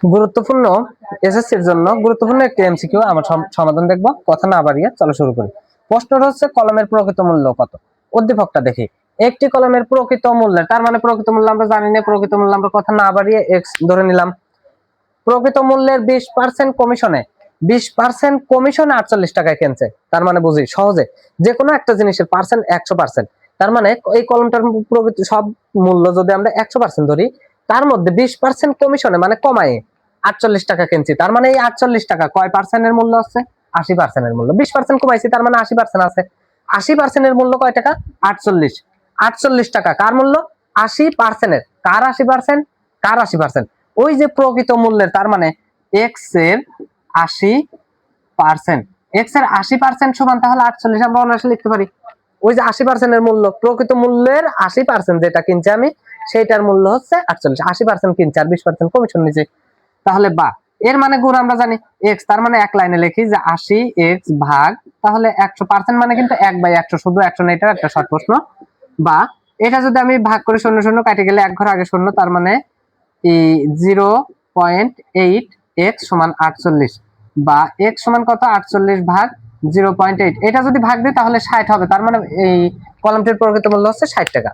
গুরুত্বপূর্ণ এসএসসির জন্য গুরুত্বপূর্ণ একটি এমসিকিউ আমার সমাধান দেখব। কথা না বাড়িয়ে চলো শুরু করি। প্রশ্নটা হচ্ছে কলমের প্রকৃত মূল্য কত। উদ্দীপকটা দেখি। একটি কলমের প্রকৃত মূল্য, তার মানে প্রকৃত মূল্য আমরা জানি না, প্রকৃত মূল্য আমরা কথা না বাড়িয়ে এক্স ধরে নিলাম। প্রকৃত মূল্যের 20% কমিশনে 20% কমিশনে 48 টাকায় কিনছে। তার মানে বুঝি সহজে যে কোনো একটা জিনিসের পার্সেন্ট 100%, তার মানে এই কলমটার প্রকৃত সব মূল্য যদি আমরা 100% ধরি, তার মধ্যে 20% কমিশনে মানে কমায় 48 টাকা কিনছি। তার মানে এই 48 টাকা কয় পার্সেন্টের মূল্য আছে? 80%-এর মূল্য। 20% কমাইছি, তার মানে 80% আছে। 80%-এর মূল্য কয় টাকা? 48। 48 টাকা কার মূল্য? 80%-এর। কার 80%? কার 80%? ওই যে প্রকৃত মূল্যের, তার মানে এক্স এর 80%। এক্স এর 80% সমান তাহলে 48 আমরা অনায়াসে লিখতে পারি। ওই যে 80%-এর মূল্য, প্রকৃত মূল্যের 80% যেটা কিনছি আমি, সেইটার মূল্য হচ্ছে 48। 80% কিনছে আর 20% কমিশন নিছে। তাহলে বা এর মানে গুণ আমরা জানি এক্স, তার মানে এক লাইনে লিখি যে 80 এক্স ভাগ, তাহলে 100% মানে কিন্তু 1/100, শুধু 100 না, এটা একটা শর্ট প্রশ্ন। বা এটা যদি আমি ভাগ করে শূন্য শূন্য কাটে গেলে এক ঘর আগে শূন্য, তার মানে 0.8 এক্স সমান 48, বা এক্স সমান কত? 48 ভাগ 0.8। এটা যদি ভাগ দিই তাহলে 60 হবে। তার মানে এই কলমটির প্রকৃত মূল্য হচ্ছে 60 টাকা।